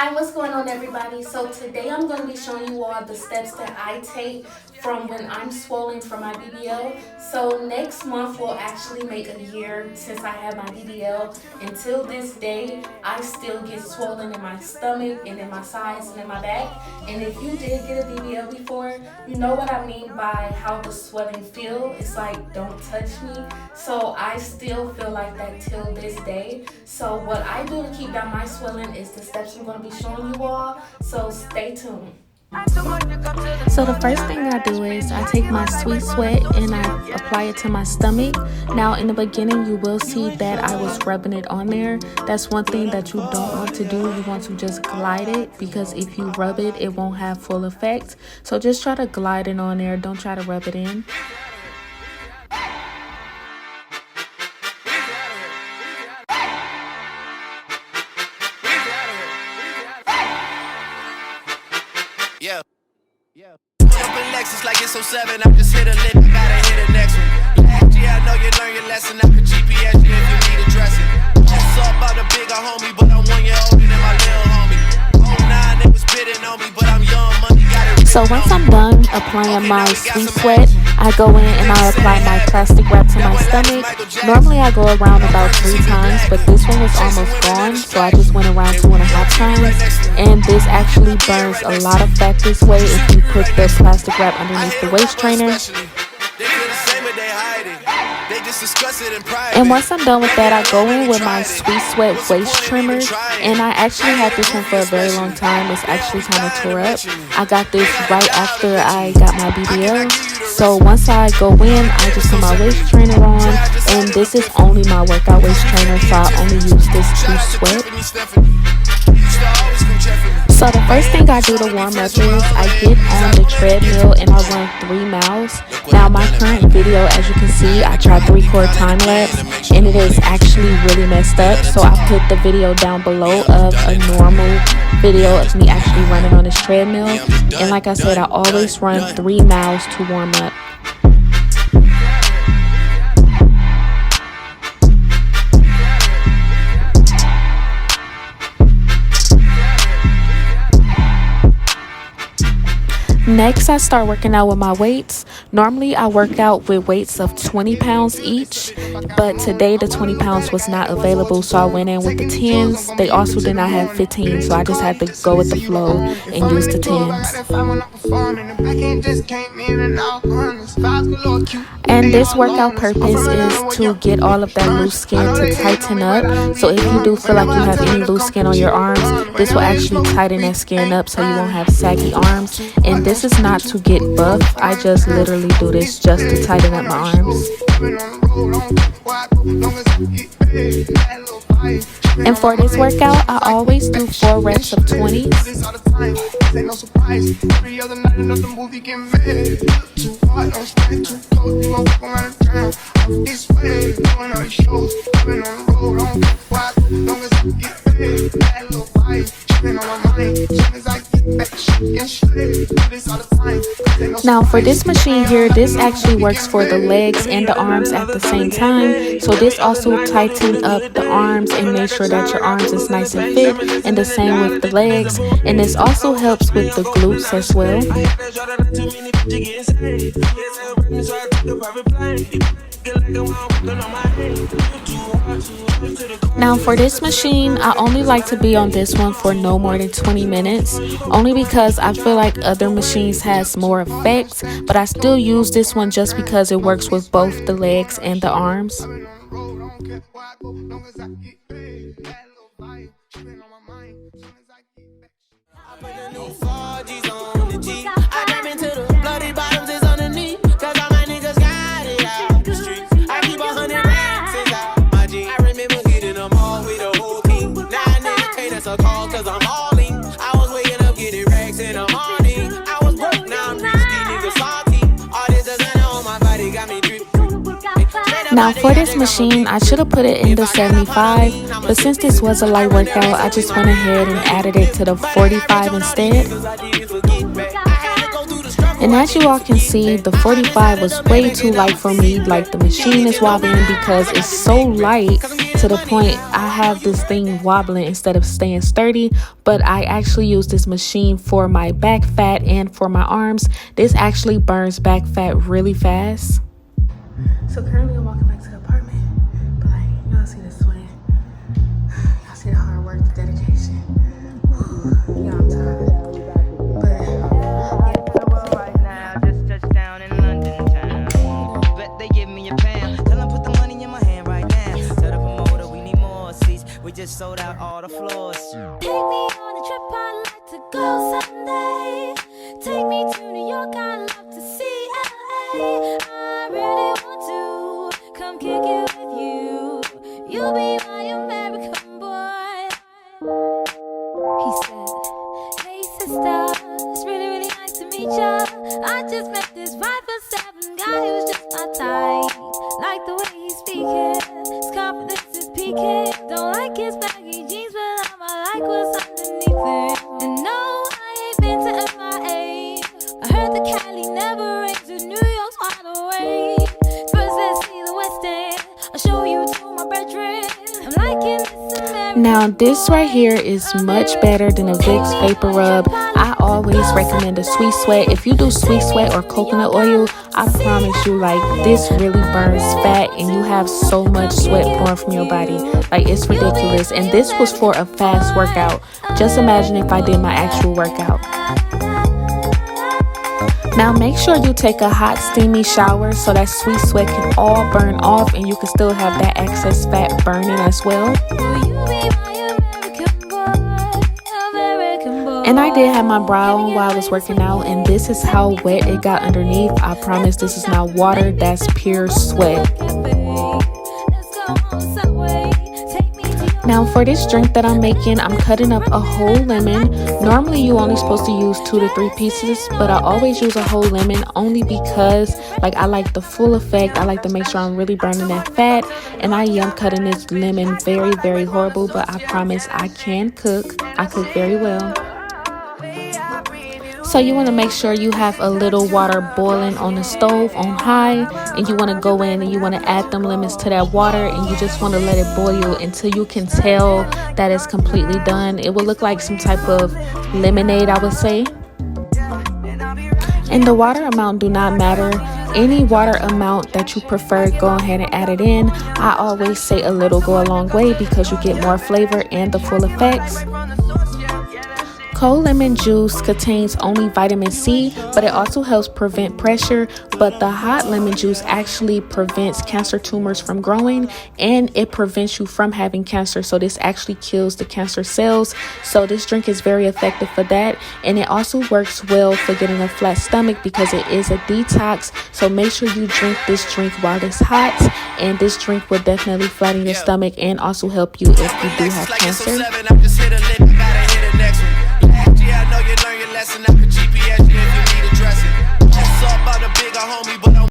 Hi, what's going on everybody? So today I'm going to be showing you all the steps that I take from when I'm swollen from my BBL. So next month will actually make a year since I had my BBL. Until this day, I still get swollen in my stomach and in my sides and in my back. And if you did get a BBL before, you know what I mean by how the swelling feel. It's like, don't touch me. So I still feel like that till this day. So what I do to keep down my swelling is the steps I'm going to be showing you all. So stay tuned. So the first thing I do is I take my Sweet Sweat and I apply it to my stomach. Now in the beginning you will see that I was rubbing it on there. That's one thing that you don't want to do. You want to just glide it, because if you rub it, it won't have full effect. So just try to glide it on there. Don't try to rub it in. Yeah. Jumping Lexus like it's 07. I just hit a lick, gotta hit the next one. Last year I know you learned your lesson. I could GPS you if you need a dressing. Just saw about a bigger homie, but I'm 1 year older than my little homie. Oh 09, it was bidding on me, but I'm young, money got it. So once I'm done applying my Sweet Sweat, I go in and I apply my plastic wrap to my stomach. Normally I go around about 3 times, but this one was almost gone, so I just went around 2.5 times. And this actually burns a lot of fat this way if you put the plastic wrap underneath the waist trainer. And once I'm done with that, I go in with my Sweet Sweat waist trimmer. And I actually had this one for a very long time. It's actually kind of tore up. I got this right after I got my BBL. So once I go in, I just put my waist trainer on. And this is only my workout waist trainer, so I only use this to sweat. So the first thing I do to warm up is I get on the treadmill and I run 3 miles. Now my current video, as you can see, I tried to record time lapse and it is actually really messed up. So I put the video down below of a normal video of me actually running on this treadmill. And like I said, I always run 3 miles to warm up. Next, I start working out with my weights. Normally, I work out with weights of 20 pounds each, but today the 20 pounds was not available, so I went in with the 10s. They also did not have 15, so I just had to go with the flow and use the 10s. And this workout purpose is to get all of that loose skin to tighten up. So if you do feel like you have any loose skin on your arms, this will actually tighten that skin up so you won't have saggy arms. And this is not to get buff. I just literally do this just to tighten up my arms. And for this workout, I always do 4 reps of 20s. Now for this machine here, this actually works for the legs and the arms at the same time. So this also tightens up the arms and make sure that your arms is nice and fit, and the same with the legs. And this also helps with the glutes as well. Now for this machine, I only like to be on this one for no more than 20 minutes, only because I feel like other machines has more effects, but I still use this one just because it works with both the legs and the arms. Now for this machine, I should have put it in the 75, but since this was a light workout, I just went ahead and added it to the 45 instead. And as you all can see, the 45 was way too light for me. Like, the machine is wobbling because it's so light. to the point I have this thing wobbling instead of staying sturdy. But I actually use this machine for my back fat and for my arms. This actually burns back fat really fast. So currently I'm walking back to the apartment, but like, y'all see the sweat, y'all see the hard work, the dedication. Yeah, I'm tired, but right now, just touched down in London town. Bet they give me a pound. Tell them put the money in my hand right now. Tell the promoter we need more seats. We just sold out all the floors. Take me on a trip, I'd like to go someday. Take me to New York, I'd love to see LA. I really want to come kick it with you. You'll be my American boy. He said, hey sister, it's really, really nice to meet ya. I just met this 5'7" guy who's just my type. Like the way he's speaking, his confidence is peaking. Don't like his baggy jeans, but I'ma like what's underneath it. And no, I ain't been to MIA. I heard the Cali never rains and New York's wide awake. First let's see the West End, I'll show you to my bedroom. I'm liking this American. now this right here is much better than a Vicks Vapor Rub. I always recommend a Sweet Sweat. If you do Sweet Sweat or coconut oil, I promise you, like, this really burns fat and you have so much sweat pouring from your body. Like, it's ridiculous. And this was for a fast workout. Just imagine if I did my actual workout. Now make sure you take a hot steamy shower so that sweet sweat can all burn off and you can still have that excess fat burning as well. And I did have my bra on while I was working out, and this is how wet it got underneath. I promise this is not water, that's pure sweat. Now for this drink that I'm making, I'm cutting up a whole lemon. Normally you only supposed to use 2 to 3 pieces, but I always use a whole lemon only because like I like the full effect. I like to make sure I'm really burning that fat, and I am cutting this lemon very, very horrible, but I promise I can cook. I cook very well. So you want to make sure you have a little water boiling on the stove on high, and you want to go in and you want to add them lemons to that water, and you just want to let it boil until you can tell that it's completely done. It will look like some type of lemonade, I would say. And the water amount do not matter. Any water amount that you prefer, go ahead and add it in. I always say a little go a long way because you get more flavor and the full effects. Cold lemon juice contains only vitamin C, but it also helps prevent pressure. But the hot lemon juice actually prevents cancer tumors from growing, and it prevents you from having cancer. So this actually kills the cancer cells. So this drink is very effective for that. And it also works well for getting a flat stomach because it is a detox. So make sure you drink this drink while it's hot, and this drink will definitely flatten your stomach and also help you if you do have cancer.